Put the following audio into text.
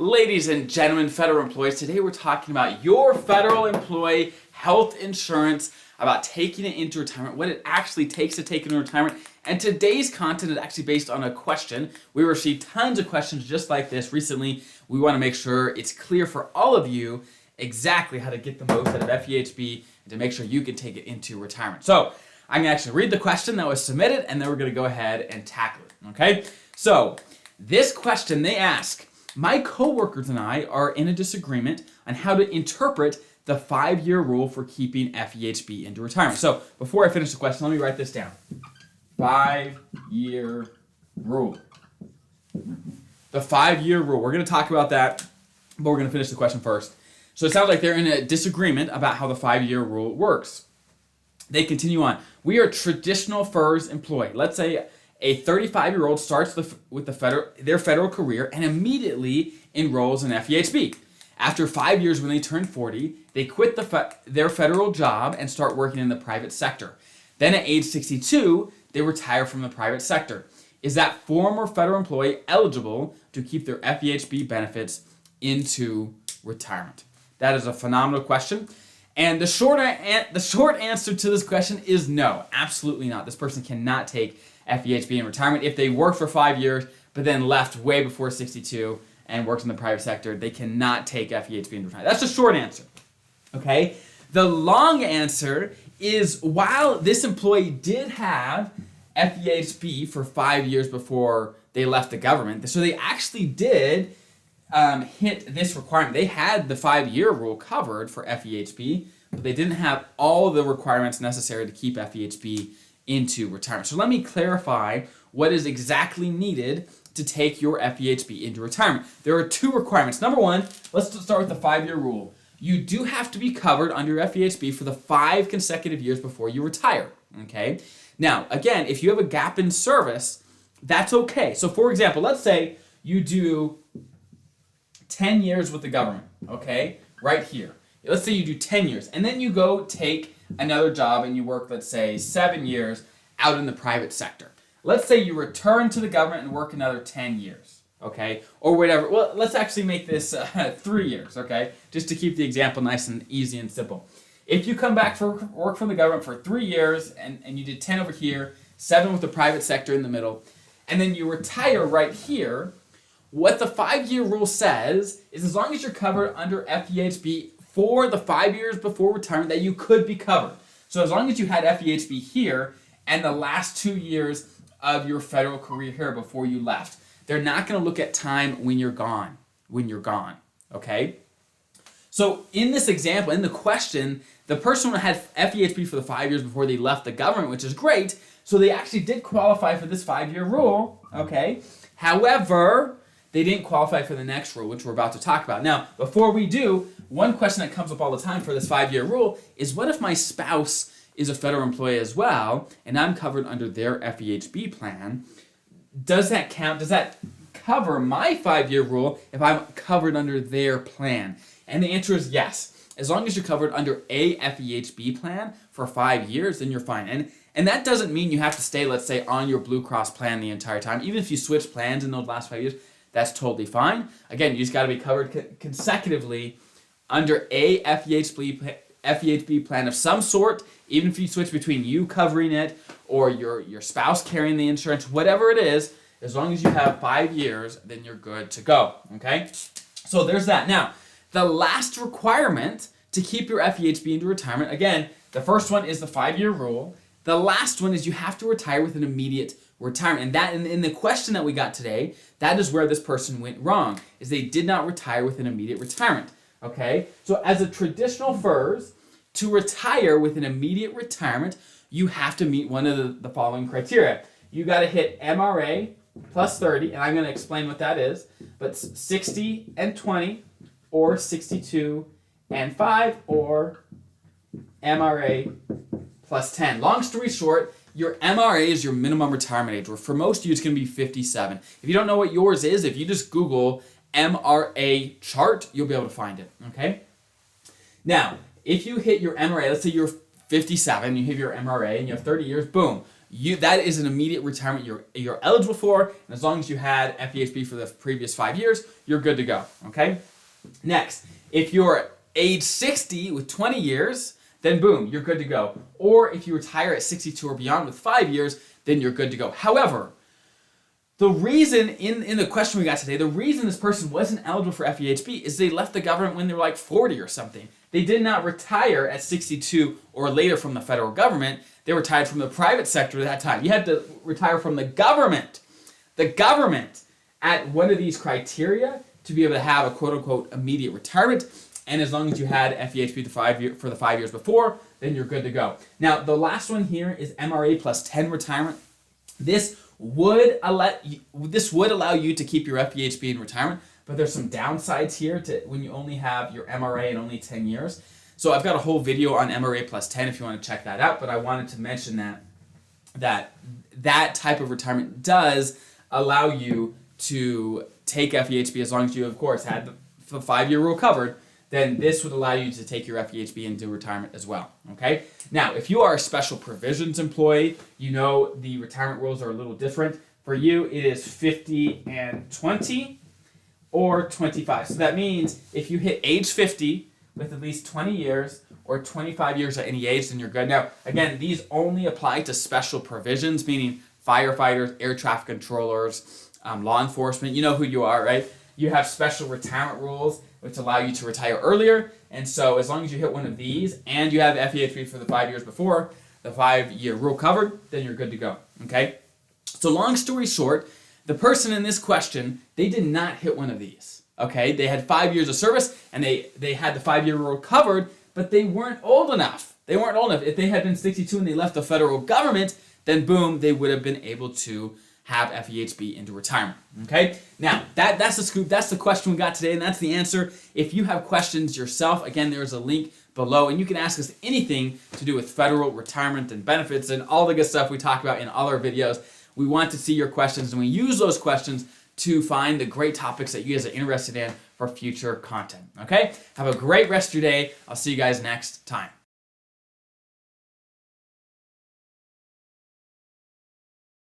Ladies and gentlemen, federal employees, today we're talking about your federal employee health insurance, about taking it into retirement, what it actually takes to take it into retirement. And today's content is actually based on a question. We received tons of questions just like this recently. We want to make sure it's clear for all of you exactly how to get the most out of FEHB and to make sure you can take it into retirement. So I'm going to actually read the question that was submitted, and then we're going to go ahead and tackle it. Okay? So this question, they ask, my coworkers and I are in a disagreement on how to interpret the 5-year rule for keeping FEHB into retirement. So before I finish the question, let me write this down. 5-year rule. The 5-year rule. We're going to talk about that, but we're going to finish the question first. So it sounds like they're in a disagreement about how the 5-year rule works. They continue on. We are traditional FERS employee. Let's say a 35-year-old starts with their federal career and immediately enrolls in FEHB. After 5 years, when they turn 40, they quit their federal job and start working in the private sector. Then at age 62, they retire from the private sector. Is that former federal employee eligible to keep their FEHB benefits into retirement? That is a phenomenal question. And the short answer to this question is no, absolutely not. This person cannot take FEHB in retirement. If they worked for 5 years, but then left way before 62 and worked in the private sector, they cannot take FEHB in retirement. That's the short answer, okay? The long answer is while this employee did have FEHB for 5 years before they left the government, so they actually did hit this requirement. They had the 5-year rule covered for FEHB, but they didn't have all the requirements necessary to keep FEHB into retirement. So let me clarify what is exactly needed to take your FEHB into retirement. There are 2 requirements. Number 1, let's start with the 5-year rule. You do have to be covered under FEHB for the 5 consecutive years before you retire, okay? Now, again, if you have a gap in service, that's okay. So for example, let's say you do 10 years with the government, okay? Right here. Let's say you do 10 years, and then you go take another job and you work, let's say, 7 years out in the private sector. Let's say you return to the government and work another 10 years, okay? Or whatever. Well, let's actually make this 3 years, okay? Just to keep the example nice and easy and simple. If you come back for work for the government for 3 years and you did 10 over here, 7 with the private sector in the middle, and then you retire right here, what the 5-year rule says is as long as you're covered under FEHB for the 5 years before retirement, that you could be covered. So as long as you had FEHB here and the last 2 years of your federal career here before you left, they're not going to look at time when you're gone, okay? So in this example, in the question, the person had FEHB for the 5 years before they left the government, which is great, so they actually did qualify for this 5-year rule, okay? However, they didn't qualify for the next rule, which we're about to talk about. Now, before we do, one question that comes up all the time for this 5-year rule is, what if my spouse is a federal employee as well, and I'm covered under their FEHB plan? Does that count? Does that cover my 5-year rule if I'm covered under their plan? And the answer is yes. As long as you're covered under a FEHB plan for 5 years, then you're fine. And that doesn't mean you have to stay, let's say, on your Blue Cross plan the entire time. Even if you switch plans in those last 5 years, that's totally fine. Again, you just got to be covered consecutively under a FEHB plan of some sort, even if you switch between you covering it or your spouse carrying the insurance, whatever it is, as long as you have 5 years, then you're good to go, okay? So there's that. Now, the last requirement to keep your FEHB into retirement, again, the first one is the 5-year rule. The last one is you have to retire with an immediate retirement. And that in the question that we got today, that is where this person went wrong, is they did not retire with an immediate retirement. Okay? So as a traditional FERS, to retire with an immediate retirement, you have to meet one of the following criteria. You got to hit MRA plus 30, and I'm going to explain what that is, but 60 and 20, or 62 and 5, or MRA plus 10. Long story short, your MRA is your minimum retirement age, where for most of you it's going to be 57. If you don't know what yours is, if you just Google MRA chart, you'll be able to find it, okay? Now, if you hit your MRA, let's say you're 57, you hit your MRA and you have 30 years, boom. that is an immediate retirement you're eligible for, and as long as you had FEHB for the previous 5 years, you're good to go. Okay. Next, if you're age 60 with 20 years, then boom, you're good to go. Or if you retire at 62 or beyond with 5 years, then you're good to go. However, the reason in the question we got today, the reason this person wasn't eligible for FEHB is they left the government when they were like 40 or something. They did not retire at 62 or later from the federal government. They retired from the private sector at that time. You had to retire from the government. The government at one of these criteria to be able to have a quote-unquote immediate retirement. And as long as you had FEHB for the 5 years before, then you're good to go. Now, the last one here is MRA plus 10 retirement. This would allow you to keep your FEHB in retirement, but there's some downsides here to when you only have your MRA and only 10 years. So I've got a whole video on MRA plus 10 if you want to check that out, but I wanted to mention that type of retirement does allow you to take FEHB as long as you, of course, had the 5-year rule covered. Then this would allow you to take your FEHB into retirement as well, okay? Now, if you are a special provisions employee, you know the retirement rules are a little different. For you, it is 50 and 20 or 25. So that means if you hit age 50 with at least 20 years or 25 years at any age, then you're good. Now, again, these only apply to special provisions, meaning firefighters, air traffic controllers, law enforcement. You know who you are, right? You have special retirement rules which allow you to retire earlier. And so as long as you hit one of these and you have FEHB for the 5 years before, the 5-year rule covered, then you're good to go, okay? So long story short, the person in this question, they did not hit one of these, okay? They had 5 years of service and they had the 5-year rule covered, but they weren't old enough. They weren't old enough. If they had been 62 and they left the federal government, then boom, they would have been able to have FEHB into retirement, okay? Now, that's the scoop. That's the question we got today, and that's the answer. If you have questions yourself, again, there's a link below, and you can ask us anything to do with federal retirement and benefits and all the good stuff we talk about in all our videos. We want to see your questions, and we use those questions to find the great topics that you guys are interested in for future content, okay? Have a great rest of your day. I'll see you guys next time.